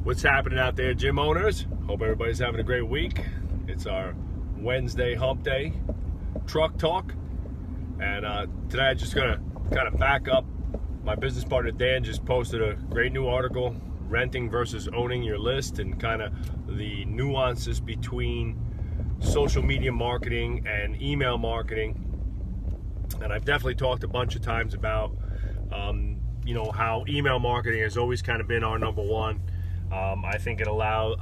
What's happening out there, gym owners? Hope everybody's having a great week. It's our Wednesday hump day truck talk. And today I'm just going to kind of back up. My business partner Dan just posted a great new article, renting versus owning your list, and kind of the nuances between social media marketing and email marketing. And I've definitely talked a bunch of times about how email marketing has always kind of been our number one. I think it allows,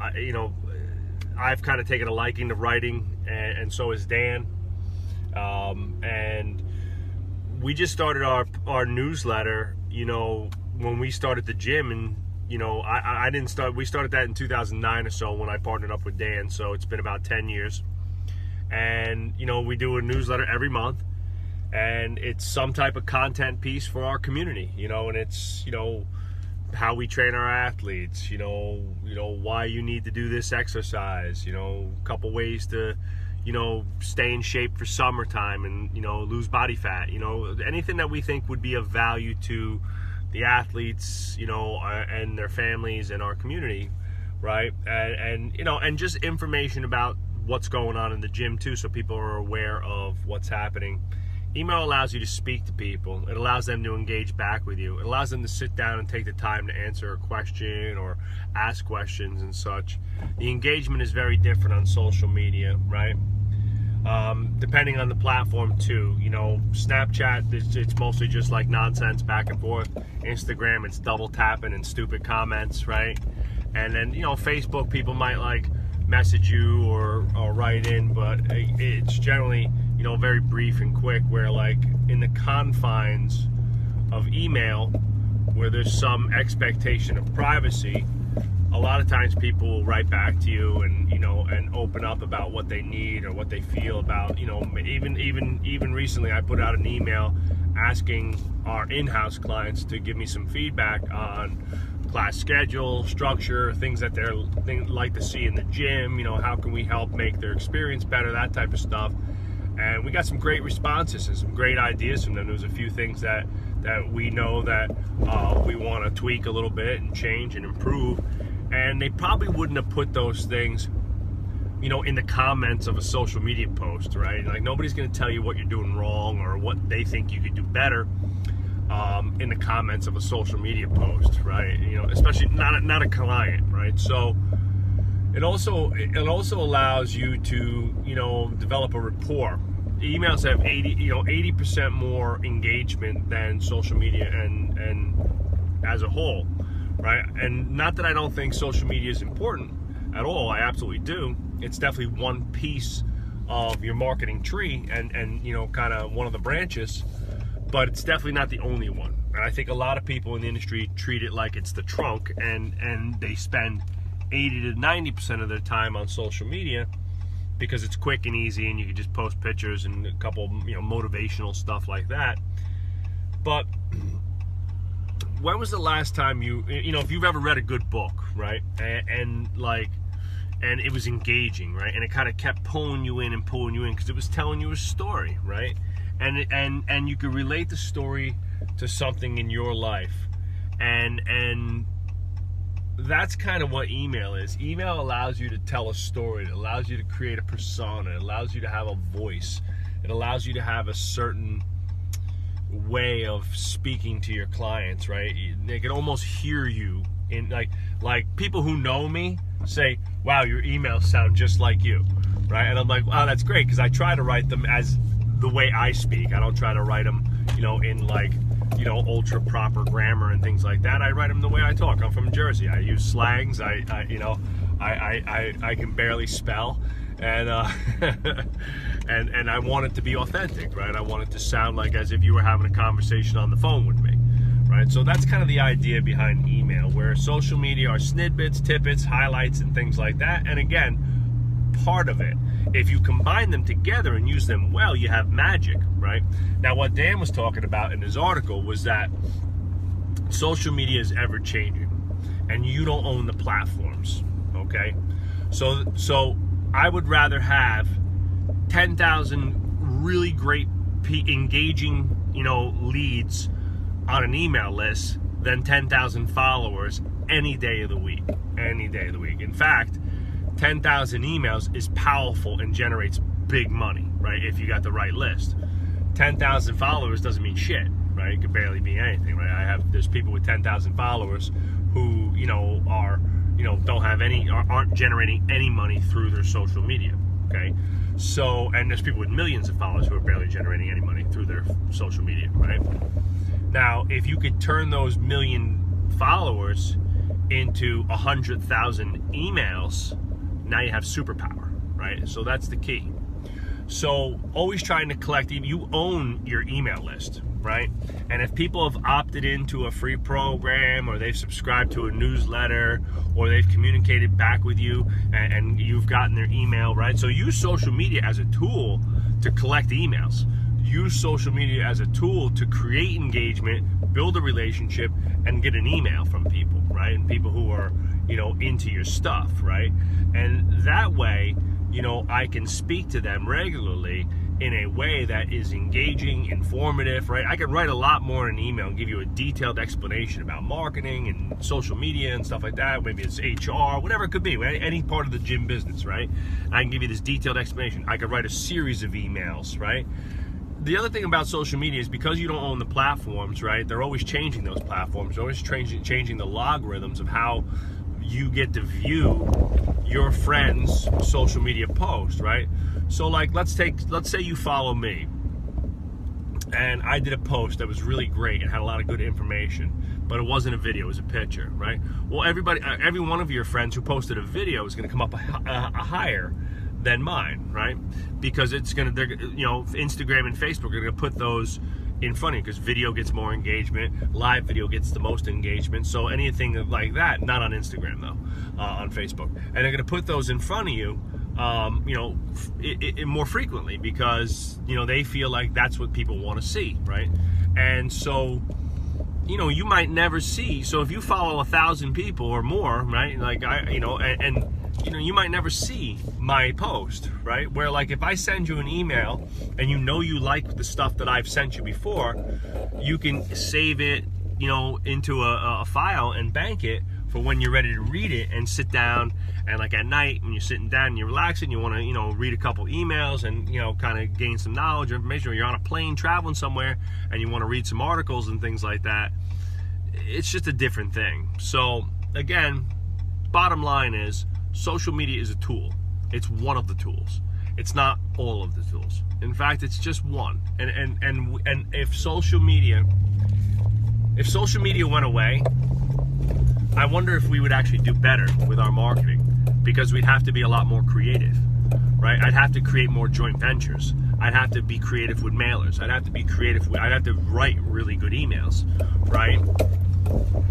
I've kind of taken a liking to writing, and so has Dan. And we just started our newsletter, when we started the gym, and, I didn't start, we started that in 2009 or so when I partnered up with Dan, so it's been about 10 years. And, we do a newsletter every month, and it's some type of content piece for our community, and it's, how we train our athletes, why you need to do this exercise, a couple ways to, stay in shape for summertime and, lose body fat, anything that we think would be of value to the athletes, and their families and our community, right? And just information about what's going on in the gym too, so people are aware of what's happening. Email allows you to speak to people. It allows them to engage back with you. It allows them to sit down and take the time to answer a question or ask questions and such. The engagement is very different on social media, right? Depending on the platform too. Snapchat, it's mostly just like nonsense back and forth. Instagram, it's double tapping and stupid comments, right? And then, Facebook, people might like message you or write in, but it's generally, very brief and quick, where like in the confines of email, where there's some expectation of privacy, a lot of times people will write back to you and, and open up about what they need or what they feel about, even recently I put out an email asking our in-house clients to give me some feedback on class schedule, structure, things that they like to see in the gym, how can we help make their experience better, that type of stuff. And we got some great responses and some great ideas from them. There was a few things that we know that we want to tweak a little bit and change and improve. And they probably wouldn't have put those things, in the comments of a social media post, right? Like, nobody's going to tell you what you're doing wrong or what they think you could do better in the comments of a social media post, right? Especially not a client, right? So it also allows you to, develop a rapport. Emails have 80% more engagement than social media and as a whole, right? And not that I don't think social media is important at all. I absolutely do. It's definitely one piece of your marketing tree and kind of one of the branches, but it's definitely not the only one. And I think a lot of people in the industry treat it like it's the trunk, and they spend 80 to 90% of their time on social media because it's quick and easy, and you can just post pictures and a couple, motivational stuff like that. But when was the last time if you've ever read a good book, right? And it was engaging, right? And it kind of kept pulling you in because it was telling you a story, right? And you could relate the story to something in your life. And that's kind of what email is. Email allows you to tell a story. It allows you to create a persona. It allows you to have a voice. It allows you to have a certain way of speaking to your clients, right? They can almost hear you in like people who know me say, wow, your emails sound just like you, right? And I'm like, wow, that's great, because I try to write them as the way I speak. I don't try to write them, in ultra proper grammar and things like that. I write them the way I talk. I'm from Jersey. I use slangs. I can barely spell, and and I want it to be authentic, right? I want it to sound like as if you were having a conversation on the phone with me, right? So that's kind of the idea behind email, where social media are snippets, tidbits, highlights, and things like that. And again, part of it, if you combine them together and use them well, you have magic, right? Now, what Dan was talking about in his article was that social media is ever changing, and you don't own the platforms, okay? So I would rather have 10,000 really great engaging leads on an email list than 10,000 followers any day of the week. Any day of the week. In fact, 10,000 emails is powerful and generates big money, right? If you got the right list. 10,000 followers doesn't mean shit, right? It could barely be anything, right? There's people with 10,000 followers who, don't have any, aren't generating any money through their social media, okay? So, and there's people with millions of followers who are barely generating any money through their social media, right? Now, if you could turn those million followers into 100,000 emails, now you have superpower, right? So that's the key. So always trying to collect, you own your email list, right? And if people have opted into a free program, or they've subscribed to a newsletter, or they've communicated back with you and you've gotten their email, right? So use social media as a tool to collect emails. Use social media as a tool to create engagement, build a relationship, and get an email from people, right? And people who are, into your stuff, right? And that way, I can speak to them regularly in a way that is engaging, informative, right? I can write a lot more in an email and give you a detailed explanation about marketing and social media and stuff like that. Maybe it's HR, whatever it could be, right? Any part of the gym business, right? I can give you this detailed explanation. I could write a series of emails, right? The other thing about social media is because you don't own the platforms, right? They're always changing those platforms. They're always changing the logarithms of how you get to view your friends' social media post, right? So like, let's say you follow me, and I did a post that was really great and had a lot of good information, but it wasn't a video, it was a picture, right? Well, every one of your friends who posted a video is going to come up higher than mine, right? Because Instagram and Facebook are going to put those in front of you, because video gets more engagement, live video gets the most engagement. So anything like that, not on Instagram though, on Facebook, and they're going to put those in front of you, more frequently, because they feel like that's what people want to see, right? And so you might never see. So if you follow 1,000 people or more, right? Like you might never see my post, right? Where like if I send you an email and you like the stuff that I've sent you before, you can save it, into a file and bank it for when you're ready to read it and sit down, and like at night when you're sitting down and you're relaxing, you want to read a couple emails and kind of gain some knowledge or information, or you're on a plane traveling somewhere and you want to read some articles and things like that. It's just a different thing. So again, bottom line is, social media is a tool. It's one of the tools. It's not all of the tools. In fact, it's just one. And if social media went away, I wonder if we would actually do better with our marketing, because we'd have to be a lot more creative, right? I'd have to create more joint ventures. I'd have to be creative with mailers. I'd have to write really good emails, right?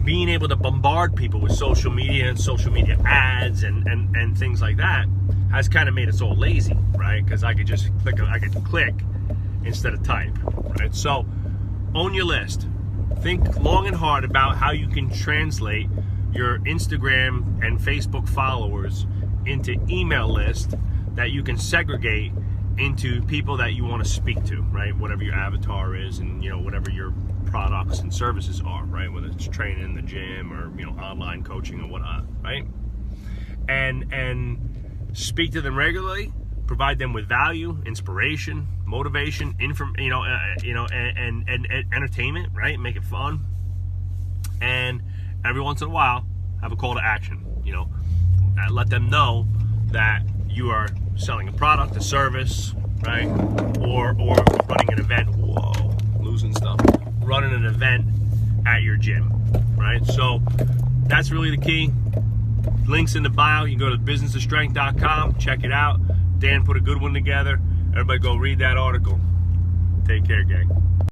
Being able to bombard people with social media and social media ads and things like that has kind of made us all lazy, right? Because I could just click instead of type, right? So own your list. Think long and hard about how you can translate your Instagram and Facebook followers into email lists that you can segregate into people that you want to speak to, right? Whatever your avatar is, and whatever your products and services are, right? Whether it's training in the gym or online coaching or whatnot, right? And speak to them regularly, provide them with value, inspiration, motivation, and entertainment, right? Make it fun, and every once in a while have a call to action. Let them know that you are selling a product, a service, right? Or running an event. Whoa, losing stuff. Running an event at your gym, right? So that's really the key. Links in the bio. You can go to businessofstrength.com, check it out. Dan put a good one together. Everybody go read that article. Take care, gang.